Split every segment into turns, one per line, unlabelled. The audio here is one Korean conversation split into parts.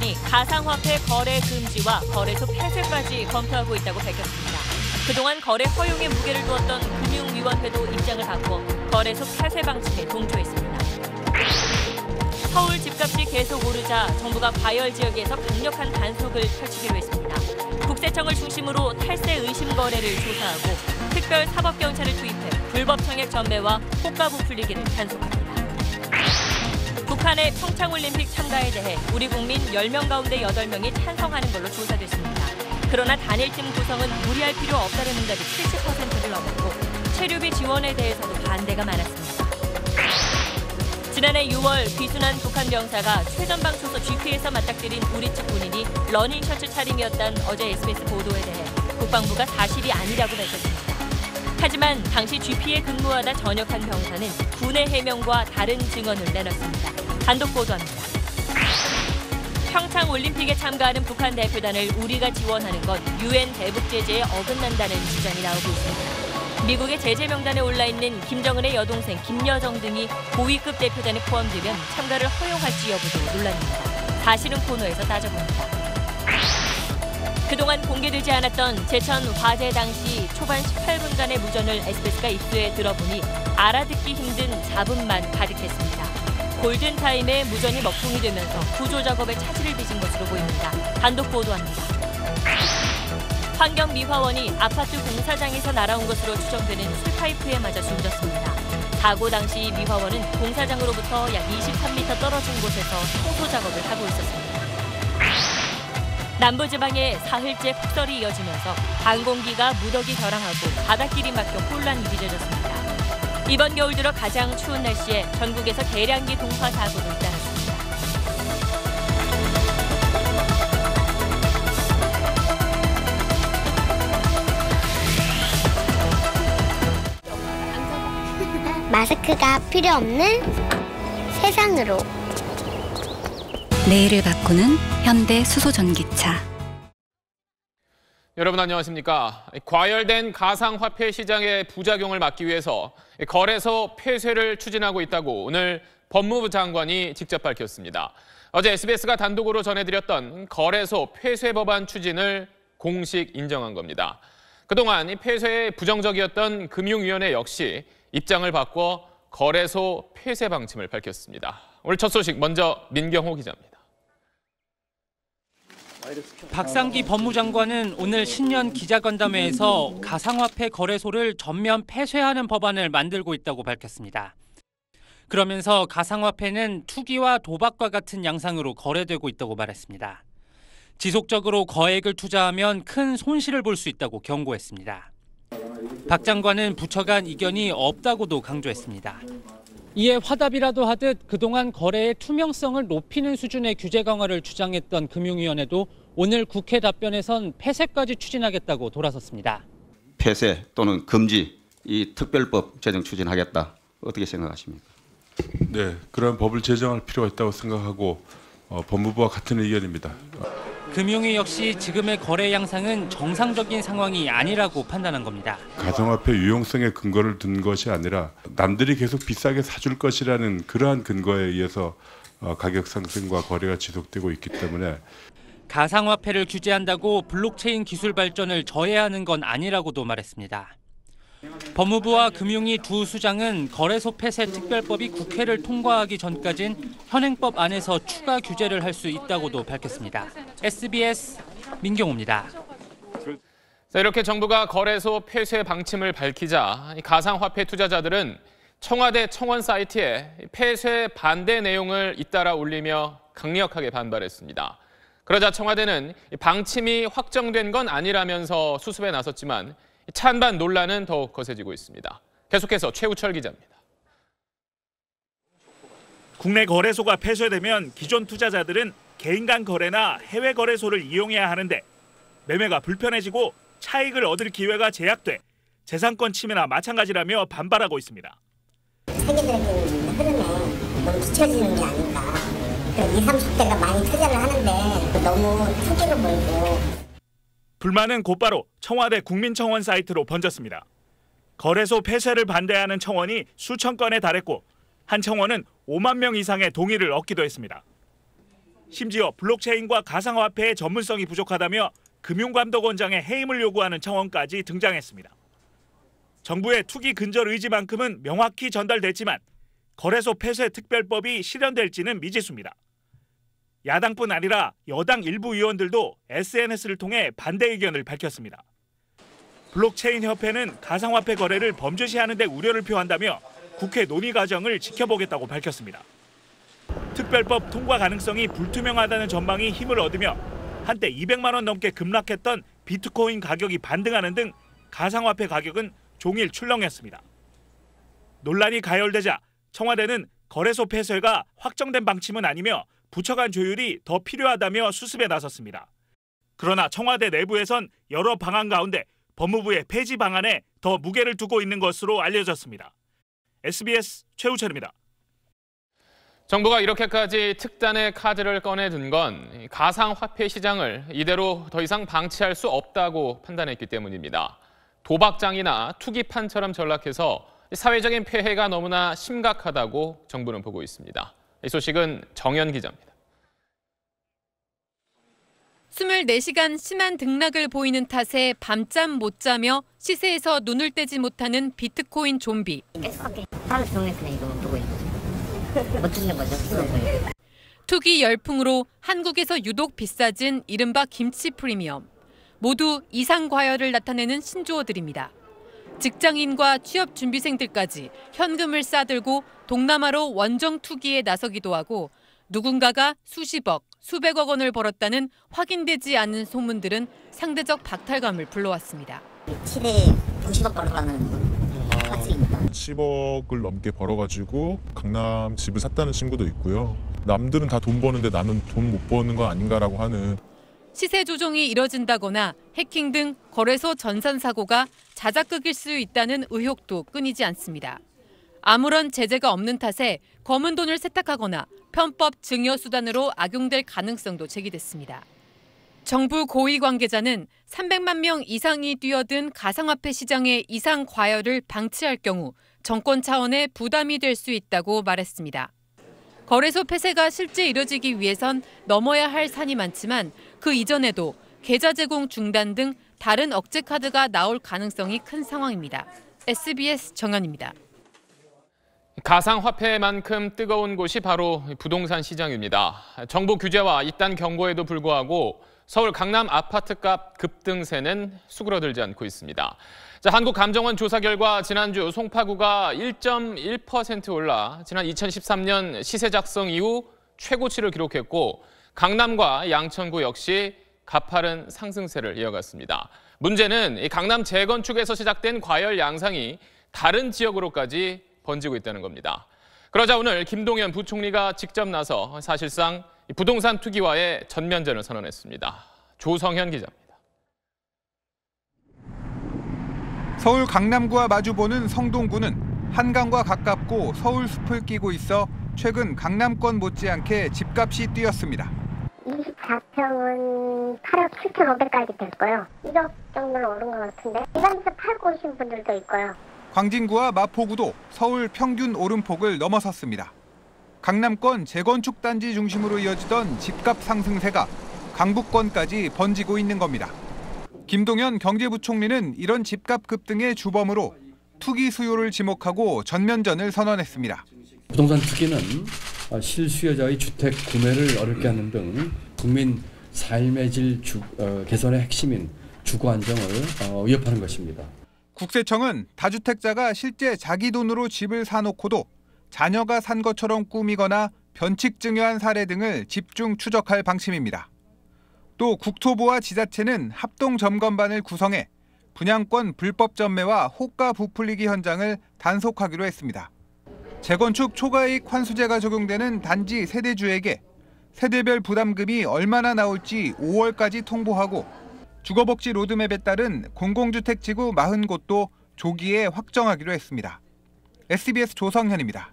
법무장관이 가상화폐 거래 금지와 거래소 폐쇄까지 검토하고 있다고 밝혔습니다. 그동안 거래 허용에 무게를 두었던 금융위원회도 입장을 바꿔 거래소 폐쇄 방침에 동조했습니다. 서울 집값이 계속 오르자 정부가 과열 지역에서 강력한 단속을 펼치기로 했습니다. 국세청을 중심으로 탈세 의심 거래를 조사하고 특별 사법경찰을 투입해 불법 청약 전매와 호가 부풀리기를 단속합니다. 북한의 평창올림픽 참가에 대해 우리 국민 10명 가운데 8명이 찬성하는 걸로 조사됐습니다. 그러나 단일팀 구성은 무리할 필요 없다는 응답이 70%를 넘었고 체류비 지원에 대해서도 반대가 많았습니다. 지난해 6월 귀순한 북한 병사가 최전방 초소 GP에서 맞닥뜨린 우리 측 군인이 러닝 셔츠 차림이었다는 어제 SBS 보도에 대해 국방부가 사실이 아니라고 밝혔습니다. 하지만 당시 GP에 근무하다 전역한 병사는 군의 해명과 다른 증언을 내놨습니다. 단독 보도합니다. 평창 올림픽에 참가하는 북한 대표단을 우리가 지원하는 건 UN 대북 제재에 어긋난다는 주장이 나오고 있습니다. 미국의 제재 명단에 올라있는 김정은의 여동생 김여정 등이 고위급 대표단에 포함되면 참가를 허용할지 여부도 논란입니다. 사실은 코너에서 따져봅니다. 그동안 공개되지 않았던 제천 화재 당시 초반 18분간의 무전을 SBS가 입수해 들어보니 알아듣기 힘든 잡음만 가득했습니다. 골든타임에 무전이 먹통이 되면서 구조 작업에 차질을 빚은 것으로 보입니다. 단독 보도합니다. 환경미화원이 아파트 공사장에서 날아온 것으로 추정되는 술파이프에 맞아 숨졌습니다. 사고 당시 미화원은 공사장으로부터 약 23m 떨어진 곳에서 청소 작업을 하고 있었습니다. 남부지방에 사흘째 폭설이 이어지면서 항공기가 무더기 결항하고 바닷길이 막혀 혼란이 빚어졌습니다. 이번 겨울 들어 가장 추운 날씨에 전국에서 계량기 동파 사고도 잇따랐습니다.
마스크가 필요 없는 세상으로.
내일을 바꾸는 현대 수소전기차.
여러분 안녕하십니까? 과열된 가상화폐 시장의 부작용을 막기 위해서 거래소 폐쇄를 추진하고 있다고 오늘 법무부 장관이 직접 밝혔습니다. 어제 SBS가 단독으로 전해드렸던 거래소 폐쇄 법안 추진을 공식 인정한 겁니다. 그동안 이 폐쇄에 부정적이었던 금융위원회 역시 입장을 바꿔 거래소 폐쇄 방침을 밝혔습니다. 오늘 첫 소식 먼저 민경호 기자입니다.
박상기 법무장관은 오늘 신년 기자간담회에서 가상화폐 거래소를 전면 폐쇄하는 법안을 만들고 있다고 밝혔습니다. 그러면서 가상화폐는 투기와 도박과 같은 양상으로 거래되고 있다고 말했습니다. 지속적으로 거액을 투자하면 큰 손실을 볼 수 있다고 경고했습니다. 박 장관은 부처 간 이견이 없다고도 강조했습니다. 이에 화답이라도 하듯 그동안 거래의 투명성을 높이는 수준의 규제 강화를 주장했던 금융위원회도 오늘 국회 답변에선 폐쇄까지 추진하겠다고 돌아섰습니다.
폐쇄 또는 금지 이 특별법 제정 추진하겠다. 어떻게 생각하십니까?
네, 그런 법을 제정할 필요가 있다고 생각하고 법무부와 같은 의견입니다.
금융위 역시 지금의 거래 양상은 정상적인 상황이 아니라고 판단한 겁니다.
가상화폐 유용성에 근거를 둔 것이 아니라 남들이 계속 비싸게 사줄 것이라는 그러한 근거에 의해서 가격 상승과 거래가 지속되고 있기 때문에
가상화폐를 규제한다고 블록체인 기술 발전을 저해하는 건 아니라고도 말했습니다. 법무부와 금융위 두 수장은 거래소 폐쇄 특별법이 국회를 통과하기 전까진 현행법 안에서 추가 규제를 할 수 있다고도 밝혔습니다. SBS 민경호입니다.
자, 이렇게 정부가 거래소 폐쇄 방침을 밝히자 가상화폐 투자자들은 청와대 청원 사이트에 폐쇄 반대 내용을 잇따라 올리며 강력하게 반발했습니다. 그러자 청와대는 방침이 확정된 건 아니라면서 수습에 나섰지만 찬반 논란은 더욱 거세지고 있습니다. 계속해서 최우철 기자입니다.
국내 거래소가 폐쇄되면 기존 투자자들은 개인 간 거래나 해외 거래소를 이용해야 하는데 매매가 불편해지고 차익을 얻을 기회가 제약돼 재산권 침해나 마찬가지라며 반발하고 있습니다.
세계적인 흐름에 너무 뒤처지는 게 아닌가. 20, 30대가 많이 투자를 하는데 너무 투기로 보이고.
불만은 곧바로 청와대 국민청원 사이트로 번졌습니다. 거래소 폐쇄를 반대하는 청원이 수천 건에 달했고 한 청원은 5만 명 이상의 동의를 얻기도 했습니다. 심지어 블록체인과 가상화폐의 전문성이 부족하다며 금융감독원장의 해임을 요구하는 청원까지 등장했습니다. 정부의 투기 근절 의지만큼은 명확히 전달됐지만 거래소 폐쇄 특별법이 실현될지는 미지수입니다. 야당뿐 아니라 여당 일부 의원들도 SNS를 통해 반대 의견을 밝혔습니다. 블록체인 협회는 가상화폐 거래를 범죄시하는 데 우려를 표한다며 국회 논의 과정을 지켜보겠다고 밝혔습니다. 특별법 통과 가능성이 불투명하다는 전망이 힘을 얻으며 한때 200만 원 넘게 급락했던 비트코인 가격이 반등하는 등 가상화폐 가격은 종일 출렁였습니다. 논란이 가열되자 청와대는 거래소 폐쇄가 확정된 방침은 아니며 부처 간 조율이 더 필요하다며 수습에 나섰습니다. 그러나 청와대 내부에선 여러 방안 가운데 법무부의 폐지 방안에 더 무게를 두고 있는 것으로 알려졌습니다. SBS 최우철입니다.
정부가 이렇게까지 특단의 카드를 꺼내든 건 가상화폐 시장을 이대로 더 이상 방치할 수 없다고 판단했기 때문입니다. 도박장이나 투기판처럼 전락해서 사회적인 폐해가 너무나 심각하다고 정부는 보고 있습니다. 이 소식은 정연 기자입니다.
24시간 심한 등락을 보이는 탓에 밤잠 못 자며 시세에서 눈을 떼지 못하는 비트코인 좀비.
하루 종일 그냥 이거 보고 있는 거죠. 못 듣는 거죠.
투기 열풍으로 한국에서 유독 비싸진 이른바 김치 프리미엄. 모두 이상 과열을 나타내는 신조어들입니다. 직장인과 취업 준비생들까지 현금을 싸들고 동남아로 원정 투기에 나서기도 하고 누군가가 수십억, 수백억 원을 벌었다는 확인되지 않은 소문들은 상대적 박탈감을 불러왔습니다.
최대 90억 벌었다는 사실입니다.
10억을 넘게 벌어가지고 강남 집을 샀다는 친구도 있고요. 남들은 다 돈 버는데 나는 돈 못 버는 거 아닌가라고 하는.
시세 조종이 이뤄진다거나 해킹 등 거래소 전산 사고가 자작극일 수 있다는 의혹도 끊이지 않습니다. 아무런 제재가 없는 탓에 검은 돈을 세탁하거나 편법 증여 수단으로 악용될 가능성도 제기됐습니다. 정부 고위 관계자는 300만 명 이상이 뛰어든 가상화폐 시장의 이상 과열을 방치할 경우 정권 차원의 부담이 될 수 있다고 말했습니다. 거래소 폐쇄가 실제 이뤄지기 위해선 넘어야 할 산이 많지만 그 이전에도 계좌 제공 중단 등 다른 억제 카드가 나올 가능성이 큰 상황입니다. SBS 정연입니다.
가상화폐만큼 뜨거운 곳이 바로 부동산 시장입니다. 정부 규제와 이딴 경고에도 불구하고 서울 강남 아파트값 급등세는 수그러들지 않고 있습니다. 한국감정원 조사 결과 지난주 송파구가 1.1% 올라 지난 2013년 시세 작성 이후 최고치를 기록했고 강남과 양천구 역시 가파른 상승세를 이어갔습니다. 문제는 강남 재건축에서 시작된 과열 양상이 다른 지역으로까지 번지고 있다는 겁니다. 그러자 오늘 김동연 부총리가 직접 나서 사실상 부동산 투기와의 전면전을 선언했습니다. 조성현 기자입니다.
서울 강남구와 마주보는 성동구는 한강과 가깝고 서울 숲을 끼고 있어 최근 강남권 못지않게 집값이 뛰었습니다.
24평은 8억 7,500까지 됐고요. 1억 정도는 오른 것 같은데 일반에서 팔고 오신 분들도 있고요.
광진구와 마포구도 서울 평균 오름폭을 넘어섰습니다. 강남권 재건축 단지 중심으로 이어지던 집값 상승세가 강북권까지 번지고 있는 겁니다. 김동연 경제부총리는 이런 집값 급등의 주범으로 투기 수요를 지목하고 전면전을 선언했습니다.
부동산 투기는 실수요자의 주택 구매를 어렵게 하는 등 국민 삶의 질 개선의 핵심인 주거 안정을 위협하는 것입니다.
국세청은 다주택자가 실제 자기 돈으로 집을 사놓고도 자녀가 산 것처럼 꾸미거나 변칙 증여한 사례 등을 집중 추적할 방침입니다. 또 국토부와 지자체는 합동점검반을 구성해 분양권 불법 전매와 호가 부풀리기 현장을 단속하기로 했습니다. 재건축 초과이익 환수제가 적용되는 단지 세대주에게 세대별 부담금이 얼마나 나올지 5월까지 통보하고 주거복지 로드맵에 따른 공공주택지구 40곳도 조기에 확정하기로 했습니다. SBS 조성현입니다.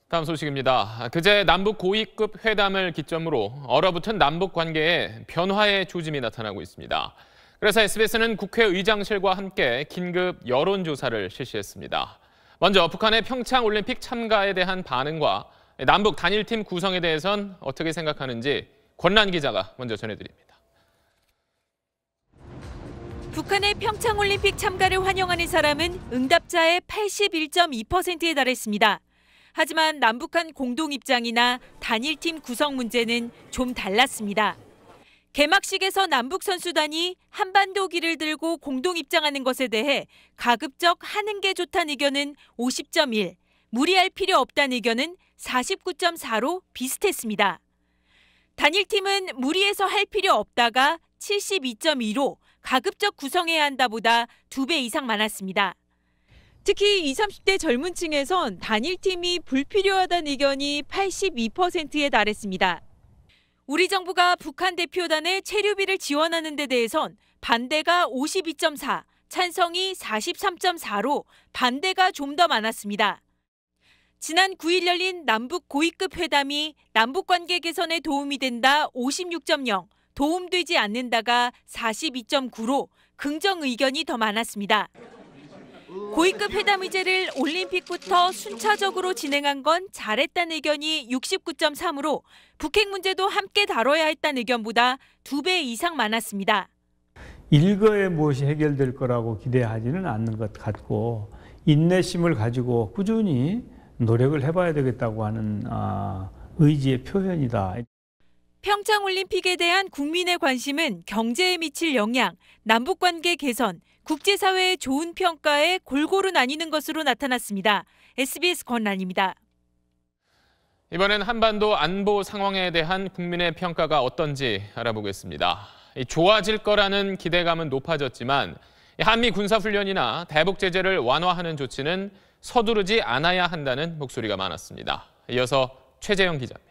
다음 소식입니다. 그제 남북 고위급 회담을 기점으로 얼어붙은 남북 관계에 변화의 조짐이 나타나고 있습니다. 그래서 SBS는 국회의장실과 함께 긴급 여론조사를 실시했습니다. 먼저 북한의 평창 올림픽 참가에 대한 반응과 남북 단일팀 구성에 대해선 어떻게 생각하는지 권란 기자가 먼저 전해드립니다.
북한의 평창올림픽 참가를 환영하는 사람은 응답자의 81.2%에 달했습니다. 하지만 남북한 공동 입장이나 단일팀 구성 문제는 좀 달랐습니다. 개막식에서 남북 선수단이 한반도 길을 들고 공동 입장하는 것에 대해 가급적 하는 게 좋다는 의견은 50.1, 무리할 필요 없다는 의견은 49.4로 비슷했습니다. 단일팀은 무리해서 할 필요 없다가 72.2로 가급적 구성해야 한다보다 2배 이상 많았습니다. 특히 20, 30대 젊은 층에선 단일팀이 불필요하다는 의견이 82%에 달했습니다. 우리 정부가 북한 대표단의 체류비를 지원하는 데 대해선 반대가 52.4, 찬성이 43.4로 반대가 좀 더 많았습니다. 지난 9일 열린 남북 고위급 회담이 남북관계 개선에 도움이 된다 56.0, 도움되지 않는다가 42.9로 긍정 의견이 더 많았습니다. 고위급 회담 의제를 올림픽부터 순차적으로 진행한 건 잘했다는 의견이 69.3으로 북핵 문제도 함께 다뤄야 했다는 의견보다 2배 이상 많았습니다.
일거에 무엇이 해결될 거라고 기대하지는 않는 것 같고 인내심을 가지고 꾸준히 노력을 해봐야 되겠다고 하는 의지의 표현이다.
평창올림픽에 대한 국민의 관심은 경제에 미칠 영향, 남북관계 개선, 국제사회의 좋은 평가에 골고루 나뉘는 것으로 나타났습니다. SBS 권란입니다.
이번엔 한반도 안보 상황에 대한 국민의 평가가 어떤지 알아보겠습니다. 좋아질 거라는 기대감은 높아졌지만 한미 군사훈련이나 대북 제재를 완화하는 조치는 서두르지 않아야 한다는 목소리가 많았습니다. 이어서 최재영 기자입니다.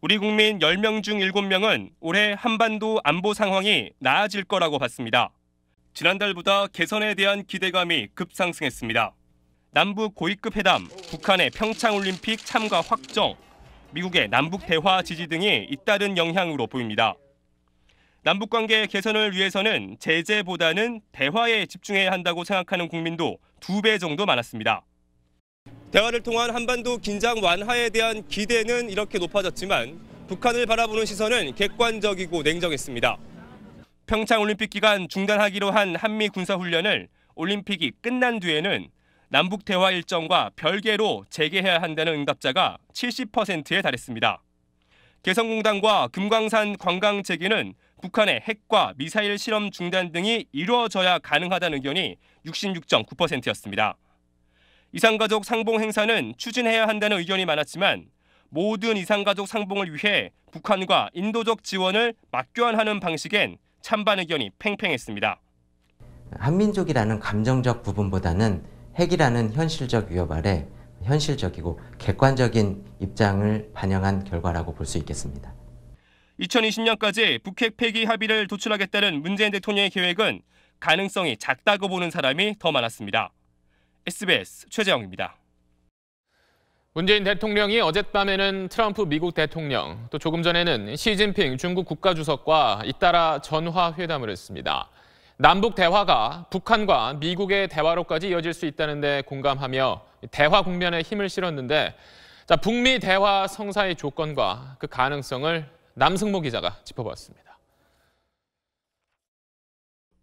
우리 국민 10명 중 7명은 올해 한반도 안보 상황이 나아질 거라고 봤습니다. 지난달보다 개선에 대한 기대감이 급상승했습니다. 남북 고위급 회담, 북한의 평창올림픽 참가 확정, 미국의 남북 대화 지지 등이 잇따른 영향으로 보입니다. 남북관계 개선을 위해서는 제재보다는 대화에 집중해야 한다고 생각하는 국민도 2배 정도 많았습니다. 대화를 통한 한반도 긴장 완화에 대한 기대는 이렇게 높아졌지만 북한을 바라보는 시선은 객관적이고 냉정했습니다. 평창올림픽 기간 중단하기로 한 한미 군사훈련을 올림픽이 끝난 뒤에는 남북 대화 일정과 별개로 재개해야 한다는 응답자가 70%에 달했습니다. 개성공단과 금강산 관광 재개는 북한의 핵과 미사일 실험 중단 등이 이루어져야 가능하다는 의견이 66.9%였습니다. 이산가족 상봉 행사는 추진해야 한다는 의견이 많았지만 모든 이산가족 상봉을 위해 북한과 인도적 지원을 맞교환하는 방식엔 찬반 의견이 팽팽했습니다.
한민족이라는 감정적 부분보다는 핵이라는 현실적 위협 아래 현실적이고 객관적인 입장을 반영한 결과라고 볼 수 있겠습니다.
2020년까지 북핵 폐기 합의를 도출하겠다는 문재인 대통령의 계획은 가능성이 작다고 보는 사람이 더 많았습니다. SBS 최재영입니다.
문재인 대통령이 어젯밤에는 트럼프 미국 대통령, 또 조금 전에는 시진핑 중국 국가주석과 잇따라 전화회담을 했습니다. 남북 대화가 북한과 미국의 대화로까지 이어질 수 있다는 데 공감하며 대화 국면에 힘을 실었는데 북미 대화 성사의 조건과 그 가능성을 남승모 기자가 짚어봤습니다.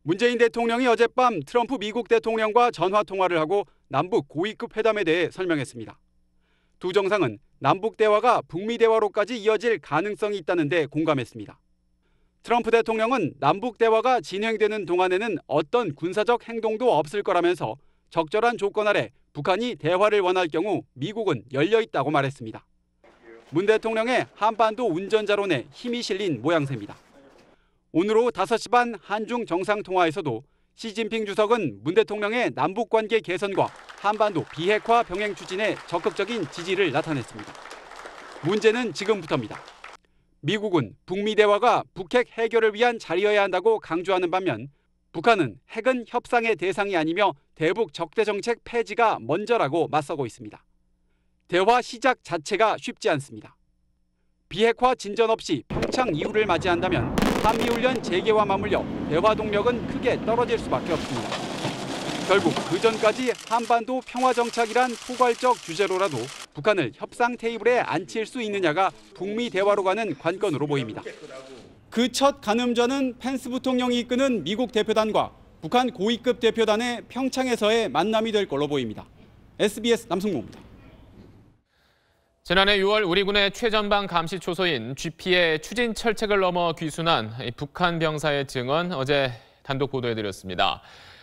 문재인 대통령이 어젯밤 트럼프 미국 대통령과 전화통화를 하고 남북 고위급 회담에 대해 설명했습니다. 두 정상은 남북 대화가 북미 대화로까지 이어질 가능성이 있다는 데 공감했습니다. 트럼프 대통령은 남북 대화가 진행되는 동안에는 어떤 군사적 행동도 없을 거라면서 적절한 조건 아래 북한이 대화를 원할 경우 미국은 열려 있다고 말했습니다. 문 대통령의 한반도 운전자론에 힘이 실린 모양새입니다. 오늘 오후 5시 반 한중 정상통화에서도 시진핑 주석은 문 대통령의 남북관계 개선과 한반도 비핵화 병행 추진에 적극적인 지지를 나타냈습니다. 문제는 지금부터입니다. 미국은 북미 대화가 북핵 해결을 위한 자리여야 한다고 강조하는 반면 북한은 핵은 협상의 대상이 아니며 대북 적대 정책 폐지가 먼저라고 맞서고 있습니다. 대화 시작 자체가 쉽지 않습니다. 비핵화 진전 없이 평창 이후를 맞이한다면 한미훈련 재개와 맞물려 대화 동력은 크게 떨어질 수밖에 없습니다. 결국 그 전까지 한반도 평화정착이란 포괄적 주제로라도 북한을 협상 테이블에 앉힐 수 있느냐가 북미 대화로 가는 관건으로 보입니다. 그 첫 가늠전은 펜스 부통령이 이끄는 미국 대표단과 북한 고위급 대표단의 평창에서의 만남이 될 걸로 보입니다. SBS 남승모입니다.
지난해 6월 우리 군의 최전방 감시 초소인 GP의 추진 철책을 넘어 귀순한 북한 병사의 증언 어제 단독 보도해드렸습니다.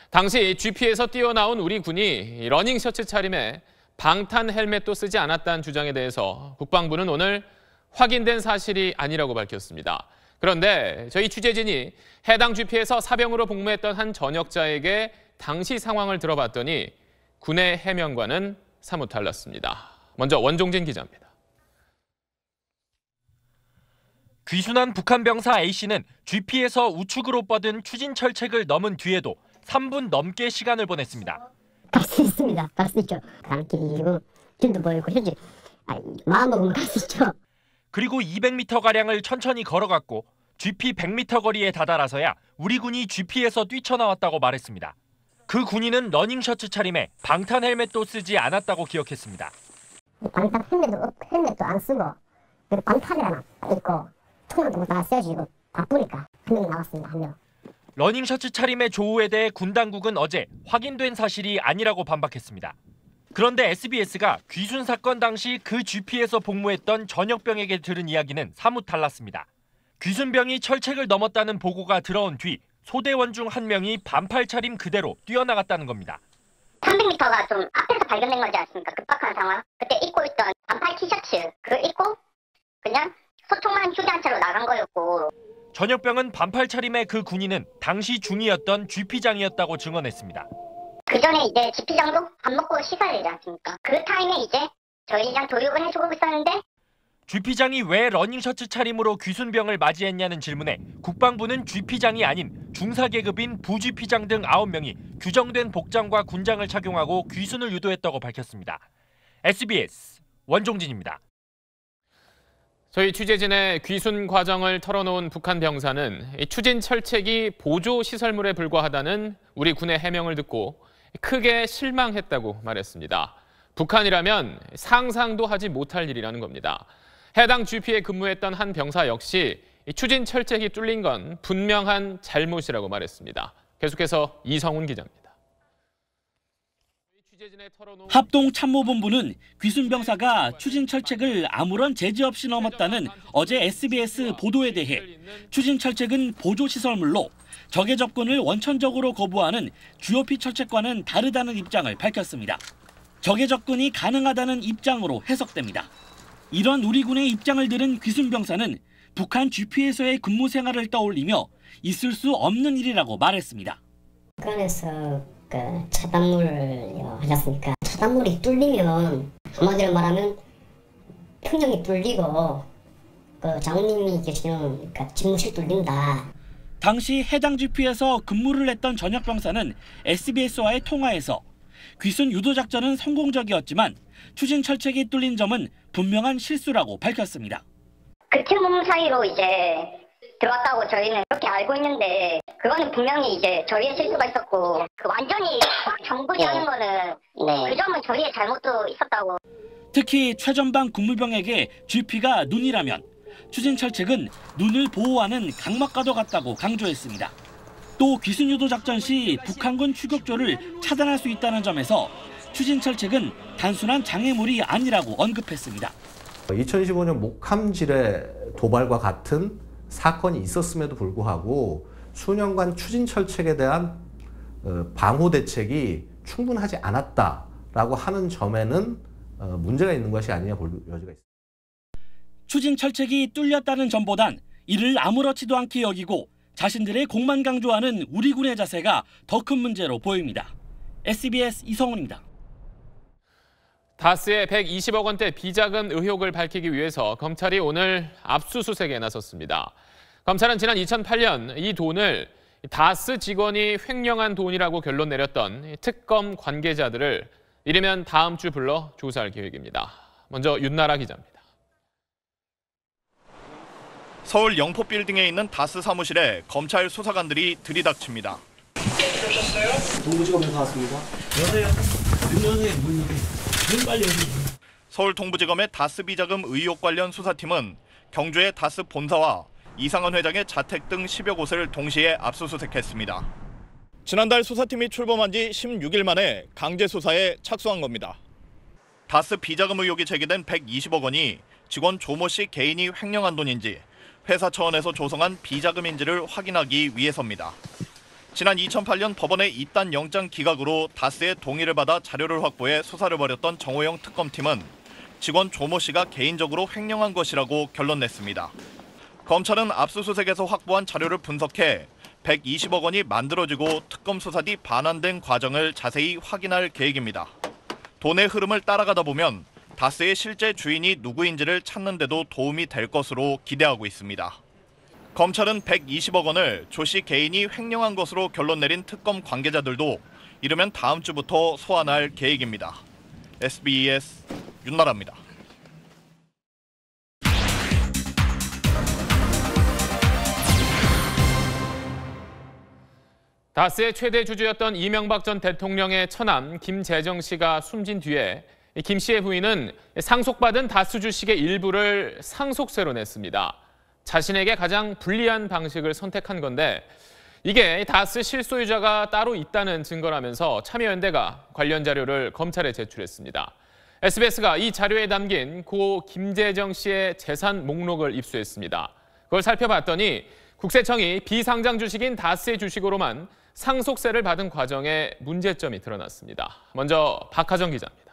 당시 GP에서 뛰어나온 우리 군이 러닝 셔츠 차림에 방탄 헬멧도 쓰지 않았다는 주장에 대해서 국방부는 오늘 확인된 사실이 아니라고 밝혔습니다. 그런데 저희 취재진이 해당 GP에서 사병으로 복무했던 한 전역자에게 당시 상황을 들어봤더니 군의 해명과는 사뭇 달랐습니다. 먼저 원종진 기자입니다.
귀순한 북한 병사 A씨는 GP에서 우측으로 뻗은 추진 철책을 넘은 뒤에도 3분 넘게 시간을 보냈습니다.
갈 수 있습니다. 갈 수 있죠. 가는 길이고 길도 보이고 현재 마음먹으면 갈 수 있죠.
그리고 200m가량을 천천히 걸어갔고 GP 100m 거리에 다다라서야 우리 군이 GP에서 뛰쳐나왔다고 말했습니다. 그 군인은 러닝 셔츠 차림에 방탄 헬멧도 쓰지 않았다고 기억했습니다.
방탄 헬멧도 안 쓰고 방탄이라나 있고 총을 들고 나왔어야지. 바쁘니까 한 명이 나왔습니다. 한 명.
러닝 셔츠 차림의 조우에 대해 군 당국은 어제 확인된 사실이 아니라고 반박했습니다. 그런데 SBS가 귀순 사건 당시 그 GP에서 복무했던 전역병에게 들은 이야기는 사뭇 달랐습니다. 귀순병이 철책을 넘었다는 보고가 들어온 뒤 소대원 중 한 명이 반팔 차림 그대로 뛰어나갔다는 겁니다.
300m가 좀 앞에서 발견된 거지 않습니까? 급박한 상황. 그때 입고 있던 반팔 티셔츠 그거 입고 그냥 소총만 휴대 한 차로 나간 거였고.
전역병은 반팔 차림의 그 군인은 당시 중이었던 GP장이었다고 증언했습니다.
그 전에 이제 GP장도 밥 먹고 시간이지 않습니까? 그 타임에 이제 저희랑 교육을 해주고 있었는데
GP장이 왜 러닝셔츠 차림으로 귀순병을 맞이했냐는 질문에 국방부는 GP장이 아닌 중사계급인 부GP장 등 9명이 규정된 복장과 군장을 착용하고 귀순을 유도했다고 밝혔습니다. SBS 원종진입니다.
저희 취재진의 귀순 과정을 털어놓은 북한 병사는 추진 철책이 보조 시설물에 불과하다는 우리 군의 해명을 듣고 크게 실망했다고 말했습니다. 북한이라면 상상도 하지 못할 일이라는 겁니다. 해당 GP에 근무했던 한 병사 역시 추진 철책이 뚫린 건 분명한 잘못이라고 말했습니다. 계속해서 이성훈 기자입니다.
합동참모본부는 귀순병사가 추진 철책을 아무런 제재 없이 넘었다는 어제 SBS 보도에 대해 추진 철책은 보조시설물로 적의 접근을 원천적으로 거부하는 GOP 철책과는 다르다는 입장을 밝혔습니다. 적의 접근이 가능하다는 입장으로 해석됩니다. 이런 우리 군의 입장을 들은 귀순병사는 북한 GP에서의 근무 생활을 떠올리며 있을 수 없는 일이라고 말했습니다.
북한에서 차단물을 하셨으니까 차단물이 뚫리면 한마디로 말하면 평형이 뚫리고 장군님이 계시는 집무실 뚫린다.
당시 해당 GP에서 근무를 했던 전역병사는 SBS와의 통화에서 귀순 유도 작전은 성공적이었지만 추진 철책이 뚫린 점은 분명한 실수라고 밝혔습니다.
그 팀 사이로 이제 들어왔다고 저희는 그렇게 알고 있는데 그거는 분명히 이제 저희의 실수가 있었고 완전히 정부리하는 거는 그 점은 저희의 잘못도 있었다고.
특히 최전방 군무병에게 GP가 눈이라면 추진 철책은 눈을 보호하는 각막과도 같다고 강조했습니다. 또 귀순 유도 작전 시 북한군 추격조를 차단할 수 있다는 점에서 추진 철책은 단순한 장애물이 아니라고 언급했습니다.
2015년 목함질의 도발과 같은 사건이 있었음에도 불구하고 수년간 추진 철책에 대한 방호 대책이 충분하지 않았다라고 하는 점에는 문제가 있는 것이 아니냐 볼 여지가 있습니다.
추진 철책이 뚫렸다는 점보단 이를 아무렇지도 않게 여기고 자신들의 공만 강조하는 우리 군의 자세가 더 큰 문제로 보입니다. SBS 이성훈입니다.
다스의 120억 원대 비자금 의혹을 밝히기 위해서 검찰이 오늘 압수수색에 나섰습니다. 검찰은 지난 2008년 이 돈을 다스 직원이 횡령한 돈이라고 결론 내렸던 특검 관계자들을 이르면 다음 주 불러 조사할 계획입니다. 먼저 윤나라 기자입니다.
서울 영포빌딩에 있는 다스 사무실에 검찰 수사관들이 들이닥칩니다. 오셨어요? 동부지검에서 왔습니다. 여세요. 문 빨리 여세요.
서울 동부지검의 다스 비자금 의혹 관련 수사팀은 경주의 다스 본사와 이상은 회장의 자택 등 10여 곳을 동시에 압수수색했습니다. 지난달 수사팀이 출범한 지 16일 만에 강제 수사에 착수한 겁니다. 다스 비자금 의혹이 제기된 120억 원이 직원 조모 씨 개인이 횡령한 돈인지 회사 차원에서 조성한 비자금인지를 확인하기 위해서입니다. 지난 2008년 법원의 이단 영장 기각으로 다스의 동의를 받아 자료를 확보해 수사를 벌였던 정호영 특검팀은 직원 조모 씨가 개인적으로 횡령한 것이라고 결론 냈습니다. 검찰은 압수수색에서 확보한 자료를 분석해 120억 원이 만들어지고 특검 수사 뒤 반환된 과정을 자세히 확인할 계획입니다. 돈의 흐름을 따라가다 보면 다스의 실제 주인이 누구인지를 찾는 데도 도움이 될 것으로 기대하고 있습니다. 검찰은 120억 원을 조 씨 개인이 횡령한 것으로 결론 내린 특검 관계자들도 이르면 다음 주부터 소환할 계획입니다. SBS 윤나라입니다.
다스의 최대 주주였던 이명박 전 대통령의 처남 김재정 씨가 숨진 뒤에 김 씨의 부인은 상속받은 다스 주식의 일부를 상속세로 냈습니다. 자신에게 가장 불리한 방식을 선택한 건데 이게 다스 실소유자가 따로 있다는 증거라면서 참여연대가 관련 자료를 검찰에 제출했습니다. SBS가 이 자료에 담긴 고 김재정 씨의 재산 목록을 입수했습니다. 그걸 살펴봤더니 국세청이 비상장 주식인 다스의 주식으로만 상속세를 받은 과정에 문제점이 드러났습니다. 먼저 박하정 기자입니다.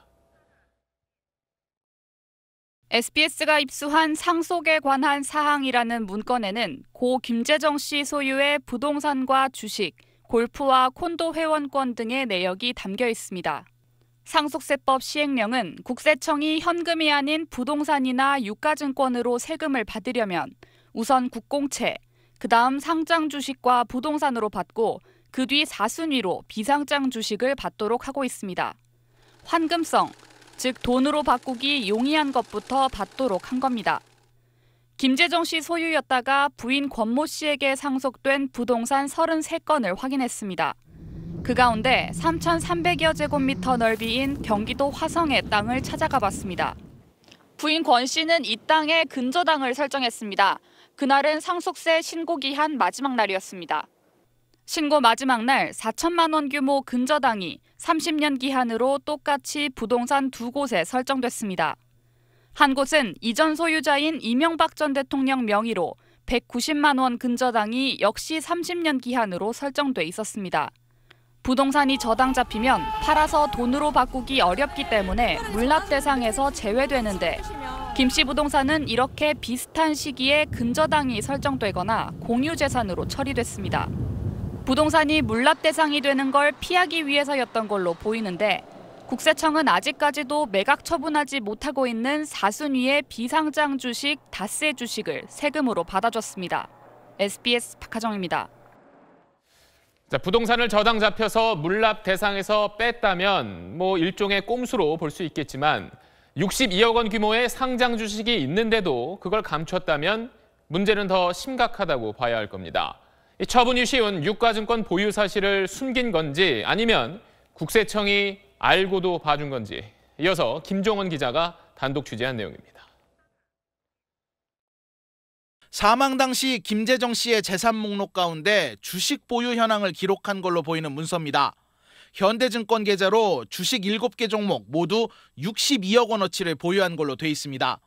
SBS가 입수한 상속에 관한 사항이라는 문건에는 고 김재정 씨 소유의 부동산과 주식, 골프와 콘도 회원권 등의 내역이 담겨 있습니다. 상속세법 시행령은 국세청이 현금이 아닌 부동산이나 유가증권으로 세금을 받으려면 우선 국공채, 그다음 상장 주식과 부동산으로 받고 그 뒤 4순위로 비상장 주식을 받도록 하고 있습니다. 환금성, 즉 돈으로 바꾸기 용이한 것부터 받도록 한 겁니다. 김재정 씨 소유였다가 부인 권모 씨에게 상속된 부동산 33건을 확인했습니다. 그 가운데 3,300여 제곱미터 넓이인 경기도 화성의 땅을 찾아가 봤습니다. 부인 권 씨는 이 땅에 근저당을 설정했습니다. 그날은 상속세 신고 기한 마지막 날이었습니다. 신고 마지막 날 4천만 원 규모 근저당이 30년 기한으로 똑같이 부동산 2곳에 설정됐습니다. 한 곳은 이전 소유자인 이명박 전 대통령 명의로 190만 원 근저당이 역시 30년 기한으로 설정돼 있었습니다. 부동산이 저당 잡히면 팔아서 돈으로 바꾸기 어렵기 때문에 물납 대상에서 제외되는데 김 씨 부동산은 이렇게 비슷한 시기에 근저당이 설정되거나 공유재산으로 처리됐습니다. 부동산이 물납 대상이 되는 걸 피하기 위해서였던 걸로 보이는데 국세청은 아직까지도 매각 처분하지 못하고 있는 4순위의 비상장 주식 다스의 주식을 세금으로 받아줬습니다. SBS 박하정입니다.
자, 부동산을 저당 잡혀서 물납 대상에서 뺐다면 일종의 꼼수로 볼 수 있겠지만 62억 원 규모의 상장 주식이 있는데도 그걸 감췄다면 문제는 더 심각하다고 봐야 할 겁니다. 처분이 쉬운 유가증권 보유 사실을 숨긴 건지 아니면 국세청이 알고도 봐준 건지 이어서 김종원 기자가 단독 취재한 내용입니다.
사망 당시 김재정 씨의 재산 목록 가운데 주식 보유 현황을 기록한 걸로 보이는 문서입니다. 현대증권 계좌로 주식 7개 종목 모두 62억 원어치를 보유한 걸로 돼 있습니다.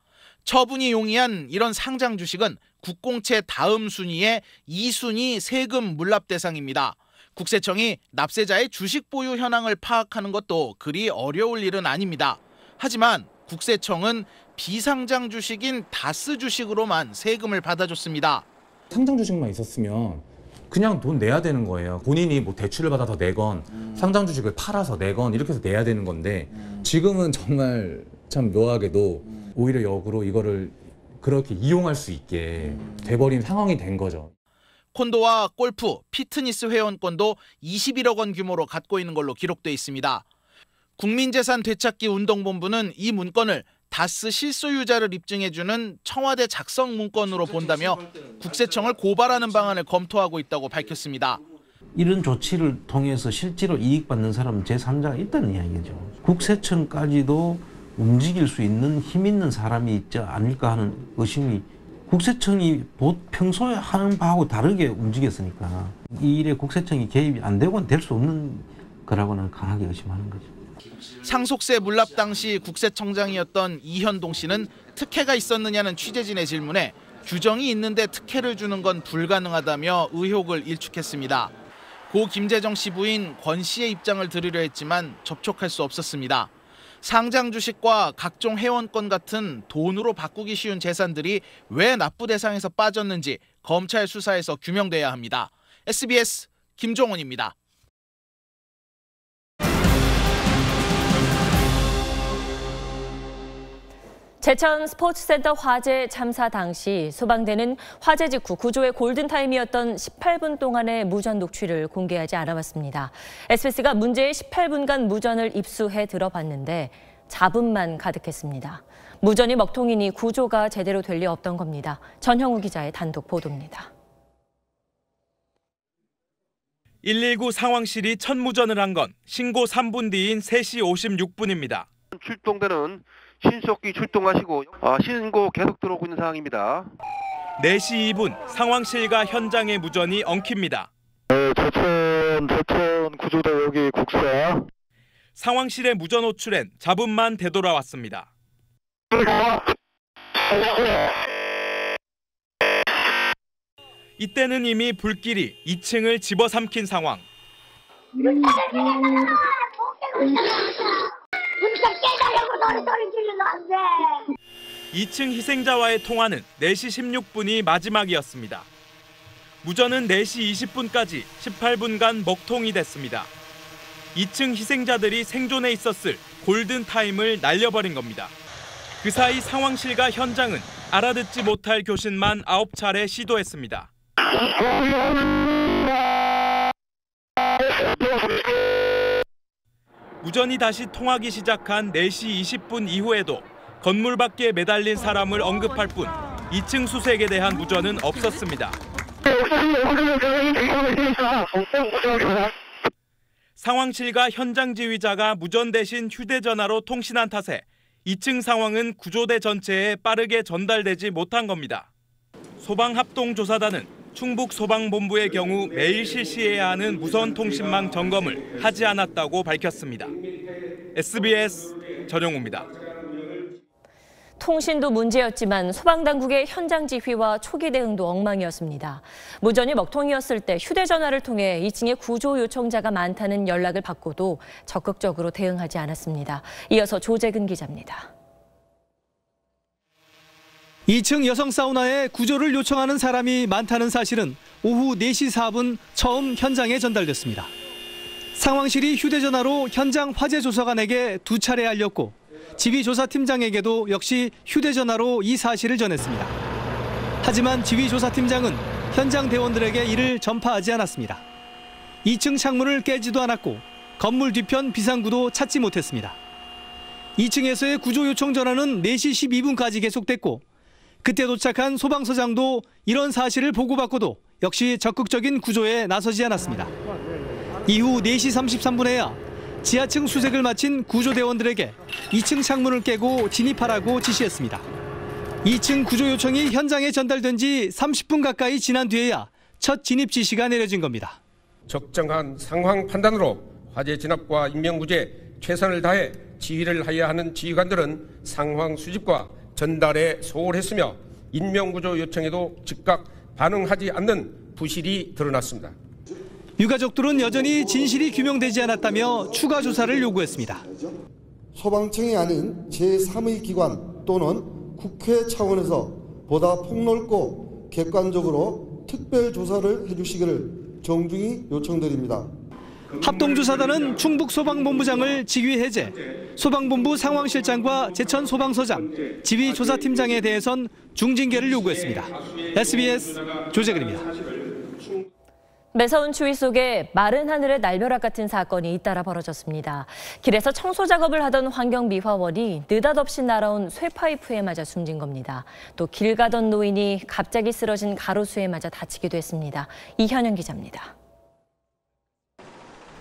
처분이 용이한 이런 상장 주식은 국공채 다음 순위의 2순위 세금 물납 대상입니다. 국세청이 납세자의 주식 보유 현황을 파악하는 것도 그리 어려울 일은 아닙니다. 하지만 국세청은 비상장 주식인 다스 주식으로만 세금을 받아줬습니다.
상장 주식만 있었으면 그냥 돈 내야 되는 거예요. 본인이 대출을 받아서 내건 상장 주식을 팔아서 내건 이렇게 해서 내야 되는 건데 지금은 정말 참 묘하게도 오히려 역으로 이거를 그렇게 이용할 수 있게 돼버린 상황이 된 거죠.
콘도와 골프, 피트니스 회원권도 21억 원 규모로 갖고 있는 걸로 기록돼 있습니다. 국민재산 되찾기 운동본부는 이 문건을 다스 실소유자를 입증해주는 청와대 작성 문건으로 본다며 국세청을 고발하는 방안을 검토하고 있다고 밝혔습니다.
이런 조치를 통해서 실제로 이익 받는 사람은 제3자가 있다는 이야기죠. 국세청까지도 움직일 수 있는 힘 있는 사람이 있지 않을까 하는 의심이, 국세청이 평소에 하는 바하고 다르게 움직였으니까 이 일에 국세청이 개입이 안 되고는 될 수 없는 거라고는 강하게 의심하는 거죠.
상속세 물납 당시 국세청장이었던 이현동 씨는 특혜가 있었느냐는 취재진의 질문에 규정이 있는데 특혜를 주는 건 불가능하다며 의혹을 일축했습니다. 고 김재정 씨 부인 권 씨의 입장을 들으려 했지만 접촉할 수 없었습니다. 상장 주식과 각종 회원권 같은 돈으로 바꾸기 쉬운 재산들이 왜 납부 대상에서 빠졌는지 검찰 수사에서 규명돼야 합니다. SBS 김종원입니다.
제천 스포츠센터 화재 참사 당시 소방대는 화재 직후 구조의 골든타임이었던 18분 동안의 무전 녹취를 공개하지 않아왔습니다. SBS가 문제의 18분간 무전을 입수해 들어봤는데 잡음만 가득했습니다. 무전이 먹통이니 구조가 제대로 될 리 없던 겁니다. 전형우 기자의 단독 보도입니다.
119 상황실이 첫 무전을 한 건 신고 3분 뒤인 3시 56분입니다.
출동대는 신속히 출동하시고 신고 계속 들어오고 있는 상황입니다.
4시 2분 상황실과 현장의 무전이 엉킵니다.
제천 구조대 여기 국사.
상황실의 무전 호출엔 잡음만 되돌아왔습니다. 이때는 이미 불길이 2층을 집어삼킨 상황. 2층 희생자와의 통화는 4시 16분이 마지막이었습니다. 무전은 4시 20분까지 18분간 먹통이 됐습니다. 2층 희생자들이 생존해 있었을 골든타임을 날려버린 겁니다. 그 사이 상황실과 현장은 알아듣지 못할 교신만 9차례 시도했습니다. 무전이 다시 통하기 시작한 4시 20분 이후에도 건물 밖에 매달린 사람을 언급할 뿐 2층 수색에 대한 무전은 없었습니다. 상황실과 현장 지휘자가 무전 대신 휴대전화로 통신한 탓에 2층 상황은 구조대 전체에 빠르게 전달되지 못한 겁니다. 소방합동조사단은 충북소방본부의 경우 매일 실시해야 하는 무선통신망 점검을 하지 않았다고 밝혔습니다. SBS 전영우입니다.
통신도 문제였지만 소방당국의 현장 지휘와 초기 대응도 엉망이었습니다. 무전이 먹통이었을 때 휴대전화를 통해 2층에 구조 요청자가 많다는 연락을 받고도 적극적으로 대응하지 않았습니다. 이어서 조재근 기자입니다.
2층 여성 사우나에 구조를 요청하는 사람이 많다는 사실은 오후 4시 4분 처음 현장에 전달됐습니다. 상황실이 휴대전화로 현장 화재조사관에게 2차례 알렸고 지휘조사팀장에게도 역시 휴대전화로 이 사실을 전했습니다. 하지만 지휘조사팀장은 현장 대원들에게 이를 전파하지 않았습니다. 2층 창문을 깨지도 않았고 건물 뒤편 비상구도 찾지 못했습니다. 2층에서의 구조 요청 전화는 4시 12분까지 계속됐고 그때 도착한 소방서장도 이런 사실을 보고받고도 역시 적극적인 구조에 나서지 않았습니다. 이후 4시 33분에야 지하층 수색을 마친 구조대원들에게 2층 창문을 깨고 진입하라고 지시했습니다. 2층 구조 요청이 현장에 전달된 지 30분 가까이 지난 뒤에야 첫 진입 지시가 내려진 겁니다.
적정한 상황 판단으로 화재 진압과 인명구조에 최선을 다해 지휘를 하여야 하는 지휘관들은 상황 수집과 전달에 소홀했으며 인명구조 요청에도 즉각 반응하지 않는 부실이 드러났습니다.
유가족들은 여전히 진실이 규명되지 않았다며 추가 조사를 요구했습니다.
소방청이 아닌 제3의 기관 또는 국회 차원에서 보다 폭넓고 객관적으로 특별 조사를 해주시기를 정중히 요청드립니다.
합동조사단은 충북소방본부장을 직위 해제, 소방본부 상황실장과 제천 소방서장, 지휘조사팀장에 대해선 중징계를 요구했습니다. SBS 조재근입니다.
매서운 추위 속에 마른 하늘의 날벼락 같은 사건이 잇따라 벌어졌습니다. 길에서 청소 작업을 하던 환경미화원이 느닷없이 날아온 쇠파이프에 맞아 숨진 겁니다. 또 길 가던 노인이 갑자기 쓰러진 가로수에 맞아 다치기도 했습니다. 이현영 기자입니다.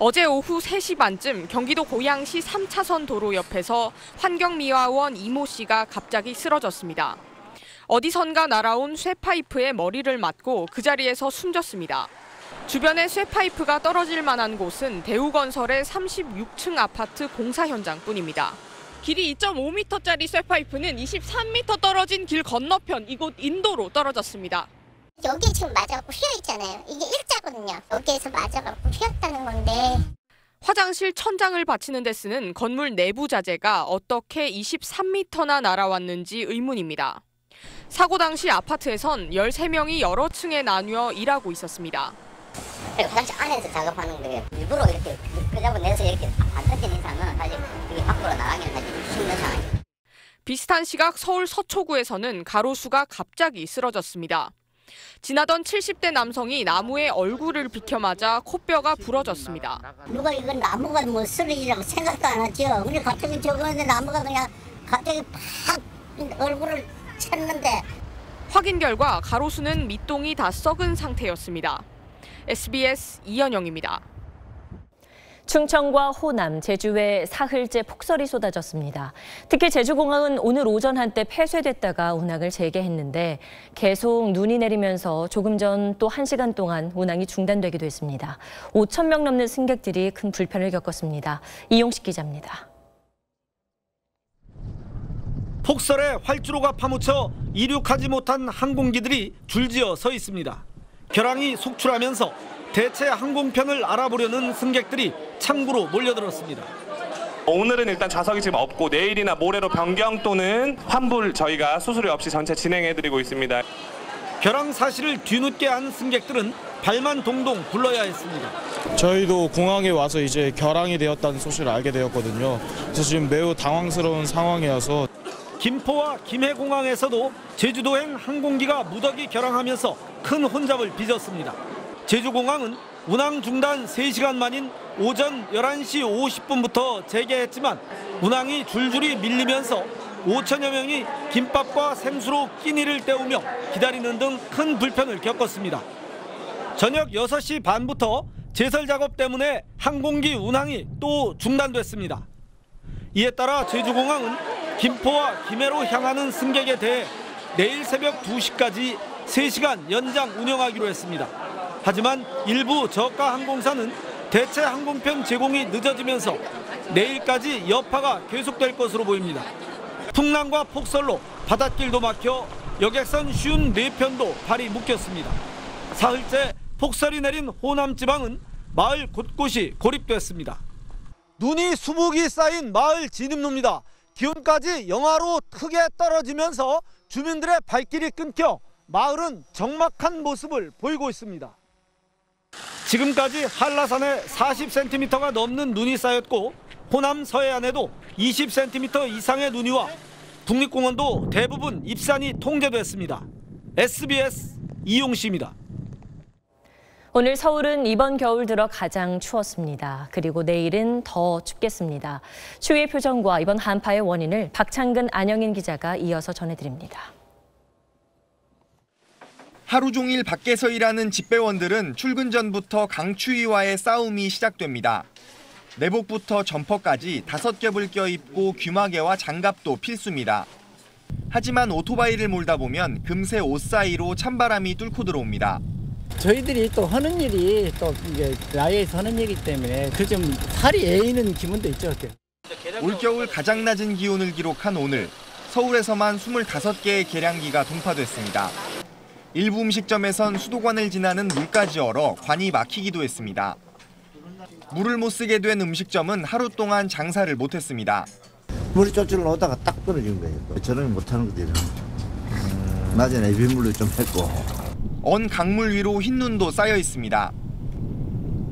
어제 오후 3시 반쯤 경기도 고양시 3차선 도로 옆에서 환경미화원 이모 씨가 갑자기 쓰러졌습니다. 어디선가 날아온 쇠파이프에 머리를 맞고 그 자리에서 숨졌습니다. 주변에 쇠파이프가 떨어질 만한 곳은 대우건설의 36층 아파트 공사 현장뿐입니다. 길이 2.5m짜리 쇠파이프는 23m 떨어진 길 건너편 이곳 인도로 떨어졌습니다.
여기 지금 맞아갖고 휘어 있잖아요. 이게 일자거든요. 여기에서 맞아갖고 휘었다는 건데.
화장실 천장을 받치는 데 쓰는 건물 내부 자재가 어떻게 23m나 날아왔는지 의문입니다. 사고 당시 아파트에선 13명이 여러 층에 나뉘어 일하고 있었습니다.
화장실 안에서 작업하는 거예요. 일부러 이렇게 끄집어내서 이렇게 안 뜯긴 이상은 사실 이게 밖으로 나가기는 사실 힘든 상황이에요.
비슷한 시각 서울 서초구에서는 가로수가 갑자기 쓰러졌습니다. 지나던 70대 남성이 나무에 얼굴을 비켜맞아 코뼈가 부러졌습니다.
누가 이건 나무가 뭐 쓰러지라고 생각도 안 하죠. 근데 갑자기 저거는데 나무가 그냥 갑자기 팍 얼굴을 쳤는데.
확인 결과 가로수는 밑동이 다 썩은 상태였습니다. SBS 이현영입니다.
충청과 호남, 제주에 사흘째 폭설이 쏟아졌습니다. 특히 제주공항은 오늘 오전 한때 폐쇄됐다가 운항을 재개했는데 계속 눈이 내리면서 조금 전 또 1시간 동안 운항이 중단되기도 했습니다. 5천 명 넘는 승객들이 큰 불편을 겪었습니다. 이용식 기자입니다.
폭설에 활주로가 파묻혀 이륙하지 못한 항공기들이 줄지어 서 있습니다. 결항이 속출하면서 대체 항공편을 알아보려는 승객들이 창구로 몰려들었습니다.
오늘은 일단 좌석이 지금 없고 내일이나 모레로 변경 또는 환불 저희가 수수료 없이 전체 진행해드리고 있습니다.
결항 사실을 뒤늦게 안 승객들은 발만 동동 굴러야 했습니다.
저희도 공항에 와서 이제 결항이 되었다는 소식을 알게 되었거든요. 그래서 지금 매우 당황스러운 상황이어서.
김포와 김해공항에서도 제주도행 항공기가 무더기 결항하면서 큰 혼잡을 빚었습니다. 제주공항은 운항 중단 3시간 만인 오전 11시 50분부터 재개했지만 운항이 줄줄이 밀리면서 5천여 명이 김밥과 생수로 끼니를 때우며 기다리는 등 큰 불편을 겪었습니다. 저녁 6시 반부터 제설 작업 때문에 항공기 운항이 또 중단됐습니다. 이에 따라 제주공항은 김포와 김해로 향하는 승객에 대해 내일 새벽 2시까지 3시간 연장 운영하기로 했습니다. 하지만 일부 저가 항공사는 대체 항공편 제공이 늦어지면서 내일까지 여파가 계속될 것으로 보입니다. 풍랑과 폭설로 바닷길도 막혀 여객선 54편도 발이 묶였습니다. 사흘째 폭설이 내린 호남 지방은 마을 곳곳이 고립됐습니다. 눈이 수북이 쌓인 마을 진입로입니다. 기온까지 영하로 크게 떨어지면서 주민들의 발길이 끊겨 마을은 적막한 모습을 보이고 있습니다. 지금까지 한라산에 40cm가 넘는 눈이 쌓였고 호남 서해안에도 20cm 이상의 눈이 와 국립공원도 대부분 입산이 통제됐습니다. SBS 이용식입니다.
오늘 서울은 이번 겨울 들어 가장 추웠습니다. 그리고 내일은 더 춥겠습니다. 추위의 표정과 이번 한파의 원인을 박창근, 안영인 기자가 이어서 전해드립니다.
하루 종일 밖에서 일하는 집배원들은 출근 전부터 강추위와의 싸움이 시작됩니다. 내복부터 점퍼까지 5겹을 껴입고 귀마개와 장갑도 필수입니다. 하지만 오토바이를 몰다 보면 금세 옷 사이로 찬바람이 뚫고 들어옵니다.
저희들이 또 하는 일이 또 이제 야외에서 하는 일이기 때문에 그 좀 살이 애이는 기분도 있죠.
올겨울 가장 낮은 기온을 기록한 오늘 서울에서만 25개의 계량기가 동파됐습니다. 일부 음식점에선 수도관을 지나는 물까지 얼어 관이 막히기도 했습니다. 물을 못 쓰게 된 음식점은 하루 동안 장사를 못했습니다.
물이 쫄쫄 오다가 딱 떨어진 거예요. 저런 못하는 것들은 낮에 내비물로 좀 했고.
언 강물 위로 흰눈도 쌓여 있습니다.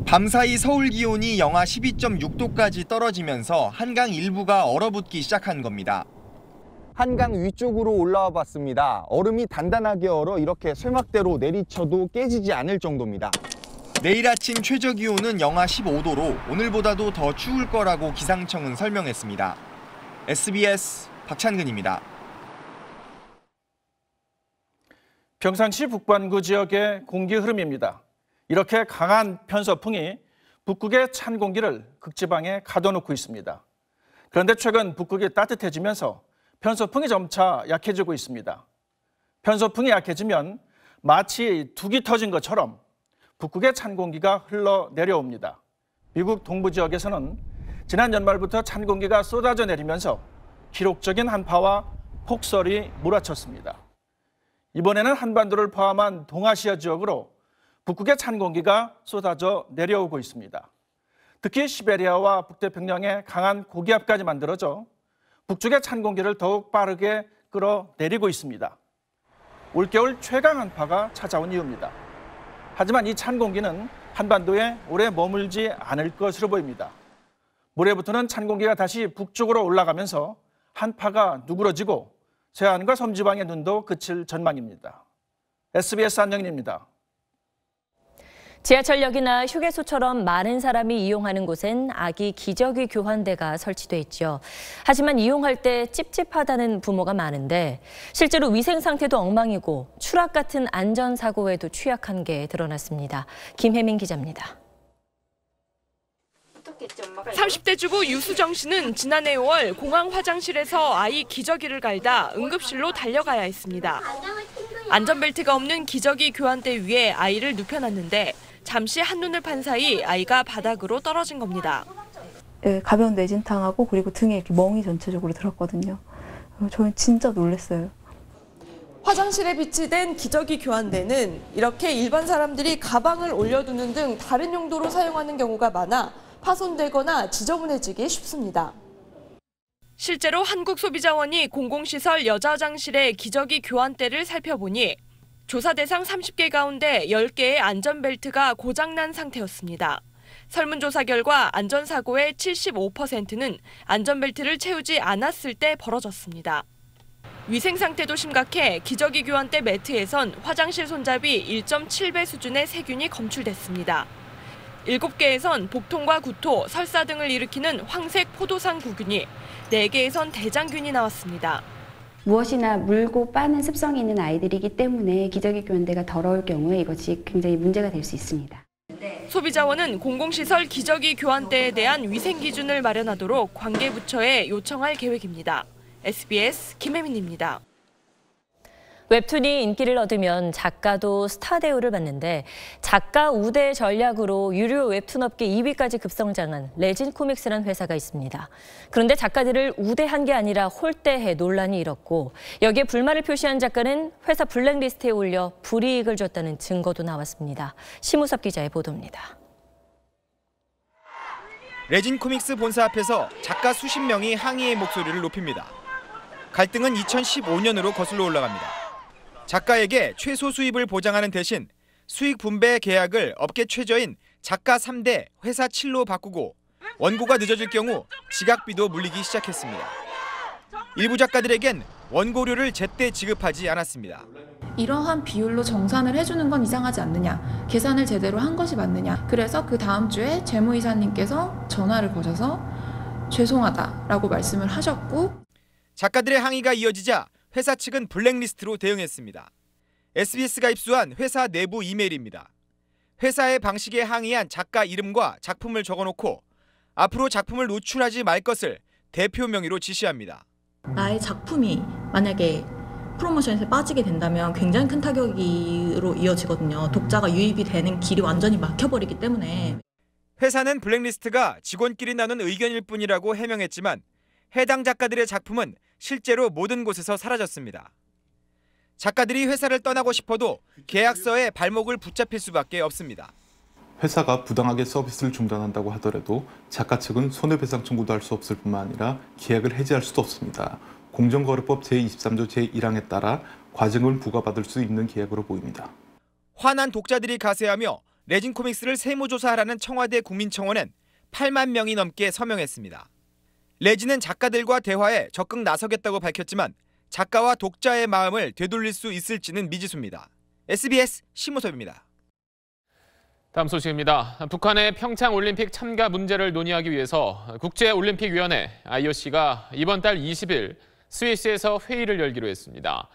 밤사이 서울 기온이 영하 12.6도까지 떨어지면서 한강 일부가 얼어붙기 시작한 겁니다. 한강 위쪽으로 올라와 봤습니다. 얼음이 단단하게 얼어 이렇게 쇠막대로 내리쳐도 깨지지 않을 정도입니다. 내일 아침 최저 기온은 영하 15도로 오늘보다도 더 추울 거라고 기상청은 설명했습니다. SBS 박찬근입니다.
평상시 북반구 지역의 공기 흐름입니다. 이렇게 강한 편서풍이
북극의 찬 공기를 극지방에 가둬놓고 있습니다. 그런데 최근 북극이 따뜻해지면서 편서풍이 점차 약해지고 있습니다. 편서풍이 약해지면 마치 둑이 터진 것처럼 북극의 찬 공기가 흘러내려옵니다. 미국 동부 지역에서는 지난 연말부터 찬 공기가 쏟아져 내리면서 기록적인 한파와 폭설이 몰아쳤습니다. 이번에는 한반도를 포함한 동아시아 지역으로 북극의 찬 공기가 쏟아져 내려오고 있습니다. 특히 시베리아와 북태평양에 강한 고기압까지 만들어져 북쪽의 찬 공기를 더욱 빠르게 끌어내리고 있습니다. 올겨울 최강 한파가 찾아온 이유입니다. 하지만 이 찬 공기는 한반도에 오래 머물지 않을 것으로 보입니다. 모레부터는 찬 공기가 다시 북쪽으로 올라가면서 한파가 누그러지고 서해안과 섬지방의 눈도 그칠 전망입니다. SBS 안영인입니다.
지하철역이나 휴게소처럼 많은 사람이 이용하는 곳엔 아기 기저귀 교환대가 설치돼 있죠. 하지만 이용할 때 찝찝하다는 부모가 많은데 실제로 위생 상태도 엉망이고 추락 같은 안전사고에도 취약한 게 드러났습니다. 김혜민 기자입니다.
30대 주부 유수정 씨는 지난해 5월 공항 화장실에서 아이 기저귀를 갈다 응급실로 달려가야 했습니다. 안전벨트가 없는 기저귀 교환대 위에 아이를 눕혀놨는데 잠시 한눈을 판 사이 아이가 바닥으로 떨어진 겁니다.
네, 가벼운 뇌진탕하고 그리고 등에 이렇게 멍이 전체적으로 들었거든요. 저는 진짜 놀랐어요.
화장실에 비치된 기저귀 교환대는 이렇게 일반 사람들이 가방을 올려두는 등 다른 용도로 사용하는 경우가 많아 파손되거나 지저분해지기 쉽습니다. 실제로 한국소비자원이 공공시설 여자화장실의 기저귀 교환대를 살펴보니 조사 대상 30개 가운데 10개의 안전벨트가 고장난 상태였습니다. 설문조사 결과 안전사고의 75%는 안전벨트를 채우지 않았을 때 벌어졌습니다. 위생 상태도 심각해 기저귀 교환대 매트에선 화장실 손잡이 1.7배 수준의 세균이 검출됐습니다. 7개에선 복통과 구토, 설사 등을 일으키는 황색 포도상 구균이, 4개에선 대장균이 나왔습니다.
무엇이나 물고 빠는 습성이 있는 아이들이기 때문에 기저귀 교환대가 더러울 경우에 이것이 굉장히 문제가 될 수 있습니다.
소비자원은 공공시설 기저귀 교환대에 대한 위생 기준을 마련하도록 관계부처에 요청할 계획입니다. SBS 김혜민입니다.
웹툰이 인기를 얻으면 작가도 스타 대우를 받는데 작가 우대 전략으로 유료 웹툰 업계 2위까지 급성장한 레진 코믹스라는 회사가 있습니다. 그런데 작가들을 우대한 게 아니라 홀대해 논란이 일었고 여기에 불만을 표시한 작가는 회사 블랙리스트에 올려 불이익을 줬다는 증거도 나왔습니다. 심우섭 기자의 보도입니다.
레진 코믹스 본사 앞에서 작가 수십 명이 항의의 목소리를 높입니다. 갈등은 2015년으로 거슬러 올라갑니다. 작가에게 최소 수입을 보장하는 대신 수익 분배 계약을 업계 최저인 작가 3대 회사 7로 바꾸고 원고가 늦어질 경우 지각비도 물리기 시작했습니다. 일부 작가들에겐 원고료를 제때 지급하지 않았습니다.
이러한 비율로 정산을 해주는 건 이상하지 않느냐, 계산을 제대로 한 것이 맞느냐. 그래서 그 다음 주에 재무이사님께서 전화를 거셔서 죄송하다라고 말씀을 하셨고,
작가들의 항의가 이어지자 회사 측은 블랙리스트로 대응했습니다. SBS가 입수한 회사 내부 이메일입니다. 회사의 방식에 항의한 작가 이름과 작품을 적어놓고 앞으로 작품을 노출하지 말 것을 대표 명의로 지시합니다.
나의 작품이 만약에 프로모션에서 빠지게 된다면 굉장히 큰 타격으로 이어지거든요. 독자가 유입이 되는 길이 완전히 막혀버리기 때문에.
회사는 블랙리스트가 직원끼리 나눈 의견일 뿐이라고 해명했지만 해당 작가들의 작품은 실제로 모든 곳에서 사라졌습니다. 작가들이 회사를 떠나고 싶어도 계약서에 발목을 붙잡힐 수밖에 없습니다.
회사가 부당하게 서비스를 중단한다고 하더라도 작가 측은 손해배상 청구도 할 수 없을 뿐만 아니라 계약을 해지할 수도 없습니다. 공정거래법 제23조 제1항에 따라 과징금을 부과받을 수 있는 계약으로 보입니다.
화난 독자들이 가세하며 레진 코믹스를 세무조사하라는 청와대 국민청원엔 8만 명이 넘게 서명했습니다. 레진은 작가들과 대화에 적극 나서겠다고 밝혔지만 작가와 독자의 마음을 되돌릴 수 있을지는 미지수입니다. SBS 심우섭입니다.
다음 소식입니다. 북한의 평창올림픽 참가 문제를 논의하기 위해서 국제올림픽위원회 IOC가 이번 달 20일 스위스에서 회의를 열기로 했습니다.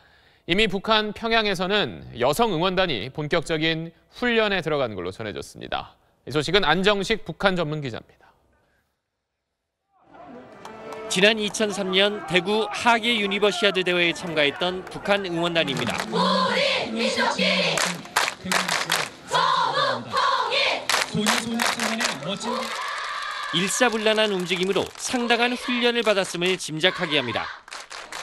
이미 북한 평양에서는 여성 응원단이 본격적인 훈련에 들어간 걸로 전해졌습니다. 이 소식은 안정식 북한 전문 기자입니다.
지난 2003년 대구 하계 유니버시아드 대회에 참가했던 북한 응원단입니다.
우리 민족끼리
일사불란한 움직임으로 상당한 훈련을 받았음을 짐작하게 합니다.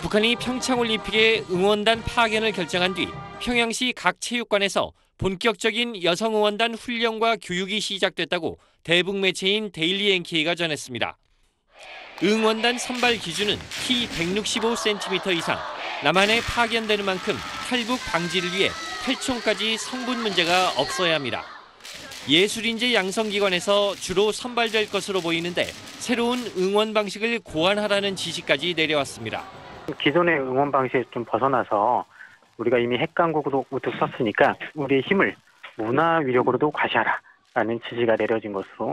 북한이 평창올림픽에 응원단 파견을 결정한 뒤 평양시 각 체육관에서 본격적인 여성응원단 훈련과 교육이 시작됐다고 대북 매체인 데일리 NK가 전했습니다. 응원단 선발 기준은 키 165cm 이상, 남한에 파견되는 만큼 탈북 방지를 위해 탈총까지 성분 문제가 없어야 합니다. 예술인재 양성기관에서 주로 선발될 것으로 보이는데 새로운 응원 방식을 고안하라는 지시까지 내려왔습니다.
기존의 응원 방식에 좀 벗어나서 우리가 이미 핵강국으로 우뚝 섰으니까 우리의 힘을 문화 위력으로도 과시하라라는 지시가 내려진 것으로.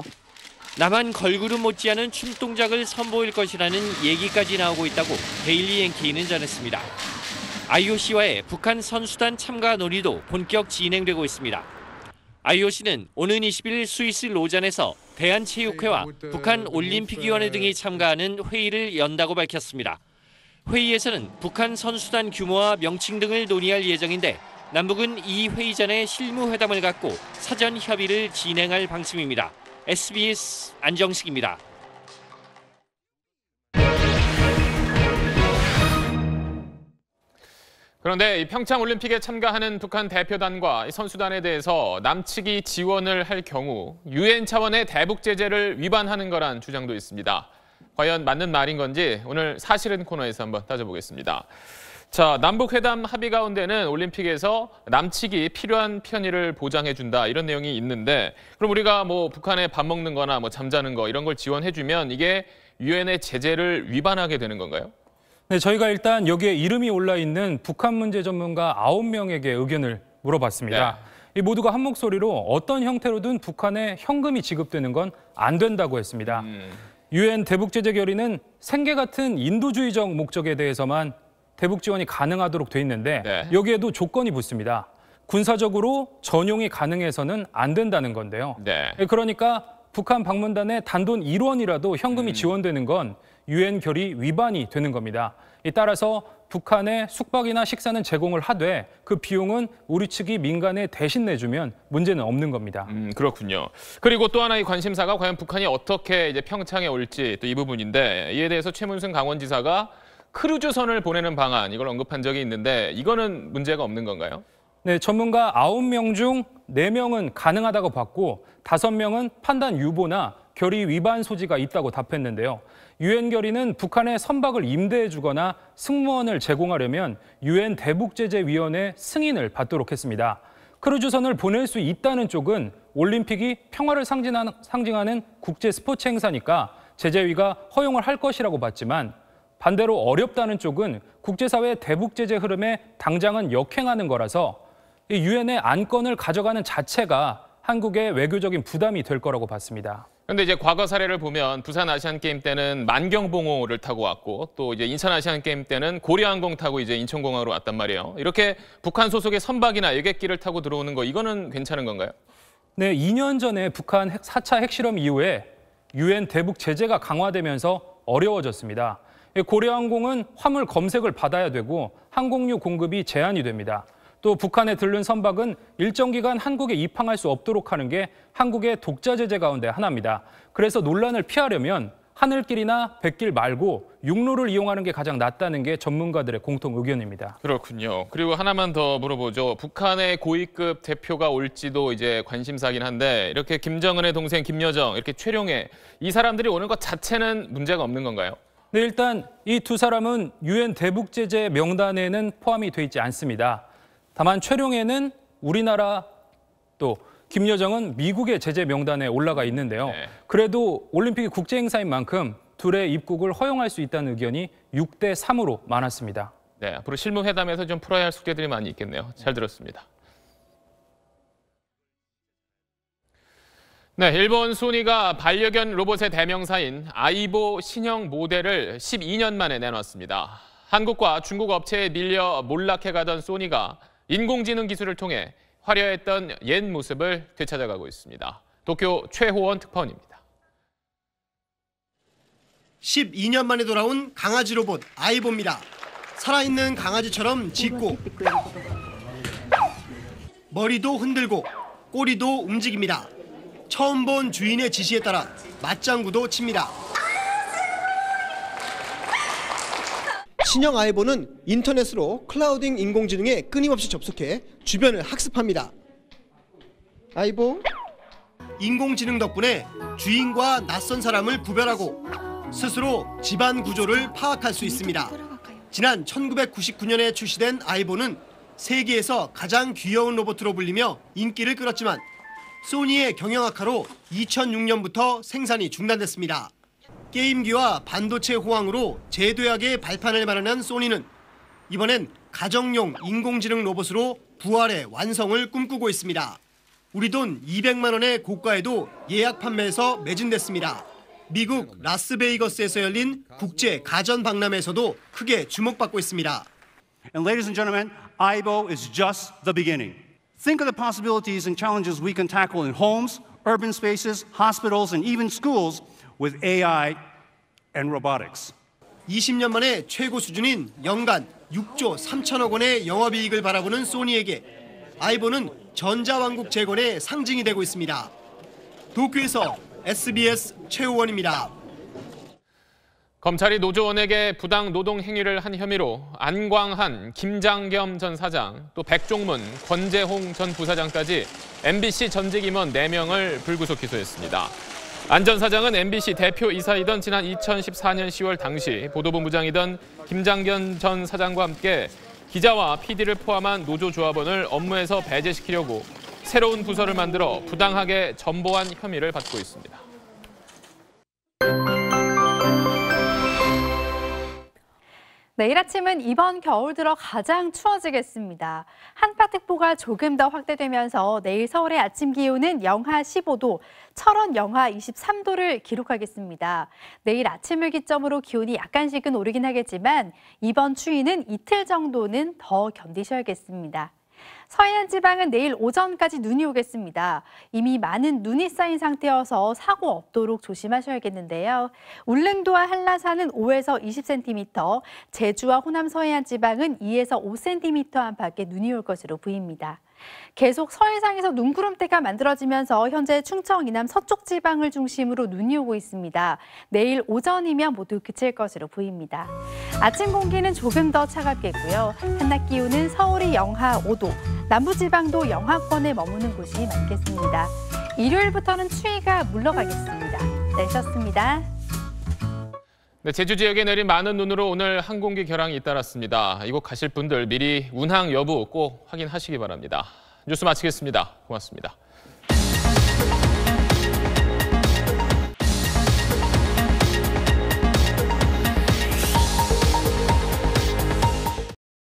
남한 걸그룹 못지않은 춤 동작을 선보일 것이라는 얘기까지 나오고 있다고 데일리 NK는 전했습니다. IOC와의 북한 선수단 참가 논의도 본격 진행되고 있습니다. IOC는 오는 20일 스위스 로잔에서 대한체육회와 북한 올림픽위원회 등이 참가하는 회의를 연다고 밝혔습니다. 회의에서는 북한 선수단 규모와 명칭 등을 논의할 예정인데 남북은 이 회의 전에 실무회담을 갖고 사전 협의를 진행할 방침입니다. SBS 안정식입니다.
그런데 이 평창올림픽에 참가하는 북한 대표단과 선수단에 대해서 남측이 지원을 할 경우 유엔 차원의 대북 제재를 위반하는 거란 주장도 있습니다. 과연 맞는 말인 건지 오늘 사실은 코너에서 한번 따져보겠습니다. 자, 남북회담 합의 가운데는 올림픽에서 남측이 필요한 편의를 보장해준다 이런 내용이 있는데 그럼 우리가 뭐 북한에 밥 먹는 거나 뭐 잠자는 거 이런 걸 지원해주면 이게 유엔의 제재를 위반하게 되는 건가요?
네, 저희가 일단 여기에 이름이 올라 있는 북한 문제 전문가 9명에게 의견을 물어봤습니다. 이 모두가 한 목소리로 어떤 형태로든 북한에 현금이 지급되는 건 안 된다고 했습니다. 유엔 대북 제재 결의는 생계 같은 인도주의적 목적에 대해서만 대북 지원이 가능하도록 돼 있는데 여기에도 조건이 붙습니다. 군사적으로 전용이 가능해서는 안 된다는 건데요. 그러니까 북한 방문단에 단돈 1원이라도 현금이 지원되는 건 유엔 결의 위반이 되는 겁니다. 따라서 북한에 숙박이나 식사는 제공을 하되 그 비용은 우리 측이 민간에 대신 내주면 문제는 없는 겁니다.
그렇군요. 그리고 또 하나의 관심사가 과연 북한이 어떻게 이제 평창에 올지 또 이 부분인데 이에 대해서 최문순 강원지사가 크루즈선을 보내는 방안 이걸 언급한 적이 있는데 이거는 문제가 없는 건가요?
네, 전문가 9명 중 4명은 가능하다고 봤고 5명은 판단 유보나 결의 위반 소지가 있다고 답했는데요. 유엔 결의는 북한에 선박을 임대해주거나 승무원을 제공하려면 유엔 대북제재위원회 승인을 받도록 했습니다. 크루즈선을 보낼 수 있다는 쪽은 올림픽이 평화를 상징하는 국제 스포츠 행사니까 제재위가 허용을 할 것이라고 봤지만 반대로 어렵다는 쪽은 국제사회의 대북제재 흐름에 당장은 역행하는 거라서 유엔의 안건을 가져가는 자체가 한국의 외교적인 부담이 될 거라고 봤습니다.
그런데 이제 과거 사례를 보면 부산 아시안 게임 때는 만경봉호를 타고 왔고 또 이제 인천 아시안 게임 때는 고려항공 타고 이제 인천공항으로 왔단 말이에요. 이렇게 북한 소속의 선박이나 여객기를 타고 들어오는 거 이거는 괜찮은 건가요?
네, 2년 전에 북한 4차 핵실험 이후에 유엔 대북 제재가 강화되면서 어려워졌습니다. 고려항공은 화물 검색을 받아야 되고 항공유 공급이 제한이 됩니다. 또 북한에 들른 선박은 일정 기간 한국에 입항할 수 없도록 하는 게 한국의 독자 제재 가운데 하나입니다. 그래서 논란을 피하려면 하늘길이나 뱃길 말고 육로를 이용하는 게 가장 낫다는 게 전문가들의 공통 의견입니다.
그렇군요. 그리고 하나만 더 물어보죠. 북한의 고위급 대표가 올지도 이제 관심사긴 한데 이렇게 김정은의 동생 김여정, 이렇게 최룡해 이 사람들이 오는 것 자체는 문제가 없는 건가요?
네, 일단 이 두 사람은 유엔 대북 제재 명단에는 포함이 돼 있지 않습니다. 다만 최룡해는 우리나라 또 김여정은 미국의 제재 명단에 올라가 있는데요. 그래도 올림픽이 국제 행사인 만큼 둘의 입국을 허용할 수 있다는 의견이 6대 3으로 많았습니다.
네, 앞으로 실무회담에서 좀 풀어야 할 숙제들이 많이 있겠네요. 잘 들었습니다. 네, 일본 소니가 반려견 로봇의 대명사인 아이보 신형 모델을 12년 만에 내놨습니다. 한국과 중국 업체에 밀려 몰락해가던 소니가 인공지능 기술을 통해 화려했던 옛 모습을 되찾아가고 있습니다. 도쿄 최호원 특파원입니다.
12년 만에 돌아온 강아지 로봇 아이보입니다. 살아있는 강아지처럼 짖고 머리도 흔들고 꼬리도 움직입니다. 처음 본 주인의 지시에 따라 맞장구도 칩니다. 신형 아이보는 인터넷으로 클라우딩 인공지능에 끊임없이 접속해 주변을 학습합니다. 아이보. 인공지능 덕분에 주인과 낯선 사람을 구별하고 스스로 집안 구조를 파악할 수 있습니다. 지난 1999년에 출시된 아이보는 세계에서 가장 귀여운 로봇으로 불리며 인기를 끌었지만 소니의 경영 악화로 2006년부터 생산이 중단됐습니다. 게임기와 반도체 호황으로 제도약의 발판을 마련한 소니는 이번엔 가정용 인공지능 로봇으로 부활의 완성을 꿈꾸고 있습니다. 우리 돈 200만 원의 고가에도 예약 판매에서 매진됐습니다. 미국 라스베이거스에서 열린 국제 가전 박람회에서도 크게 주목받고 있습니다.
And ladies and gentlemen, Aibo is just the beginning. Think of the possibilities and challenges we can tackle in homes, urban spaces, hospitals, and even schools with AI and robotics.
20년 만에 최고 수준인 연간 6조 3천억 원의 영업이익을 바라보는 소니에게 아이보는 전자왕국 재건의 상징이 되고 있습니다. 도쿄에서 SBS 최호원입니다.
검찰이 노조원에게 부당 노동 행위를 한 혐의로 안광한, 김장겸 전 사장, 또 백종문, 권재홍 전 부사장까지 MBC 전직 임원 4명을 불구속 기소했습니다. 안 전 사장은 MBC 대표이사이던 지난 2014년 10월 당시 보도본부장이던 김장겸 전 사장과 함께 기자와 PD를 포함한 노조조합원을 업무에서 배제시키려고 새로운 부서를 만들어 부당하게 전보한 혐의를 받고 있습니다.
내일 아침은 이번 겨울 들어 가장 추워지겠습니다. 한파특보가 조금 더 확대되면서 내일 서울의 아침 기온은 영하 15도, 철원 영하 23도를 기록하겠습니다. 내일 아침을 기점으로 기온이 약간씩은 오르긴 하겠지만 이번 추위는 이틀 정도는 더 견디셔야겠습니다. 서해안 지방은 내일 오전까지 눈이 오겠습니다. 이미 많은 눈이 쌓인 상태여서 사고 없도록 조심하셔야겠는데요. 울릉도와 한라산은 5에서 20cm, 제주와 호남 서해안 지방은 2에서 5cm 안팎의 눈이 올 것으로 보입니다. 계속 서해상에서 눈구름대가 만들어지면서 현재 충청 이남 서쪽 지방을 중심으로 눈이 오고 있습니다. 내일 오전이면 모두 그칠 것으로 보입니다. 아침 공기는 조금 더 차갑겠고요. 한낮 기온은 서울이 영하 5도, 남부지방도 영하권에 머무는 곳이 많겠습니다. 일요일부터는 추위가 물러가겠습니다. 내셨습니다.
네, 제주 지역에 내린 많은 눈으로 오늘 항공기 결항이 잇따랐습니다. 이곳 가실 분들 미리 운항 여부 꼭 확인하시기 바랍니다. 뉴스 마치겠습니다. 고맙습니다.